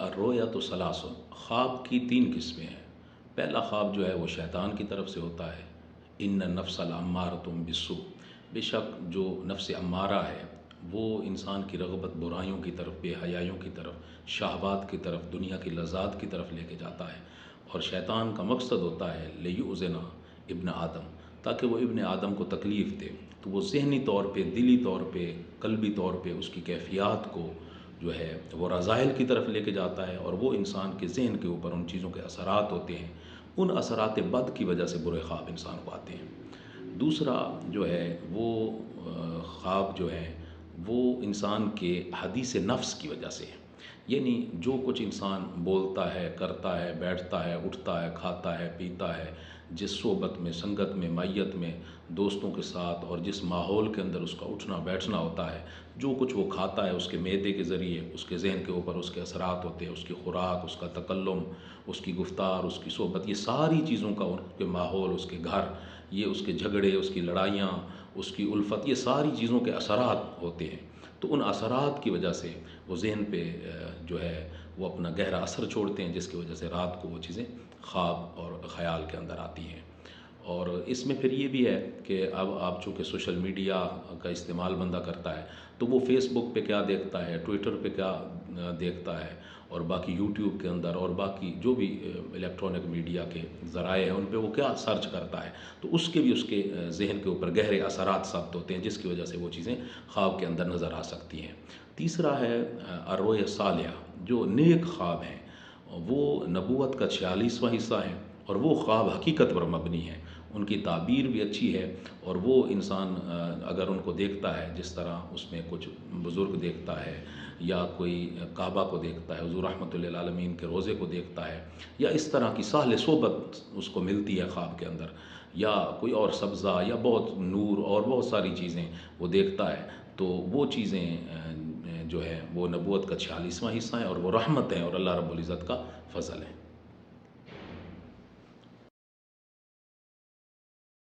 الرؤیا تو ثلاث، خواب کی تین قسمیں ہیں۔ پہلا خواب جو ہے وہ شیطان کی طرف سے ہوتا ہے، ان النفس لامارۃ بالسوء، بے شک جو نفس امارہ ہے وہ انسان کی رغبت برائیوں کی طرف، بے حیائیوں کی طرف، شہوات کی طرف، دنیا کی لذات کی طرف لے کے جاتا ہے۔ اور شیطان کا مقصد ہوتا ہے لیؤذن ابن آدم، تاکہ وہ ابن آدم کو تکلیف دے، تو وہ ذہنی طور پہ، دلی طور پہ، قلبی طور پہ اس کی کیفیات کو جو ہے وہ رذائل کی طرف لے کے جاتا ہے، اور وہ انسان کے ذہن کے اوپر ان چیزوں کے اثرات ہوتے ہیں، ان اثرات بد کی وجہ سے برے خواب انسان کو آتے ہیں۔ دوسرا جو ہے وہ خواب جو ہے وہ انسان کے حدیث نفس کی وجہ سے ہے، یعنی جو کچھ انسان بولتا ہے، کرتا ہے، بیٹھتا ہے، اٹھتا ہے، کھاتا ہے، پیتا ہے، جس صحبت میں، سنگت میں، معیت میں، دوستوں کے ساتھ، اور جس ماحول کے اندر اس کا اٹھنا بیٹھنا ہوتا ہے، جو کچھ وہ کھاتا ہے اس کے معدے کے ذریعے اس کے ذہن کے اوپر اس کے اثرات ہوتے ہیں، اس کی خوراک، اس کا تکلم، اس کی گفتار، اس کی صحبت، یہ ساری چیزوں کا ان کے ماحول، اس کے گھر، یہ اس کے جھگڑے، اس کی لڑائیاں، اس کی الفت، یہ ساری چیزوں کے اثرات ہوتے ہیں۔ تو ان اثرات کی وجہ سے وہ ذہن پہ جو ہے وہ اپنا گہرا اثر چھوڑتے ہیں، جس کی وجہ سے رات کو وہ چیزیں خواب اور خیال کے اندر آتی ہیں۔ اور اس میں پھر یہ بھی ہے کہ اب آپ چونکہ سوشل میڈیا کا استعمال بندہ کرتا ہے، تو وہ فیس بک پہ کیا دیکھتا ہے، ٹویٹر پہ کیا دیکھتا ہے، اور باقی یوٹیوب کے اندر اور باقی جو بھی الیکٹرانک میڈیا کے ذرائع ہیں ان پہ وہ کیا سرچ کرتا ہے، تو اس کے بھی اس کے ذہن کے اوپر گہرے اثرات ثابت ہوتے ہیں، جس کی وجہ سے وہ چیزیں خواب کے اندر نظر آ سکتی ہیں۔ تیسرا ہے الرؤیا صالحہ، جو نیک خواب ہیں، وہ نبوت کا 46واں حصہ ہے، اور وہ خواب حقیقت پر مبنی ہیں، ان کی تعبیر بھی اچھی ہے، اور وہ انسان اگر ان کو دیکھتا ہے، جس طرح اس میں کچھ بزرگ دیکھتا ہے، یا کوئی کعبہ کو دیکھتا ہے، حضور رحمۃ اللہ العالمین کے روضے کو دیکھتا ہے، یا اس طرح کی صالح صحبت اس کو ملتی ہے خواب کے اندر، یا کوئی اور سبزہ یا بہت نور اور بہت ساری چیزیں وہ دیکھتا ہے، تو وہ چیزیں جو ہے وہ نبوت کا 46واں حصہ ہیں، اور وہ رحمت ہیں، اور اللہ رب العزت کا فضل ہے۔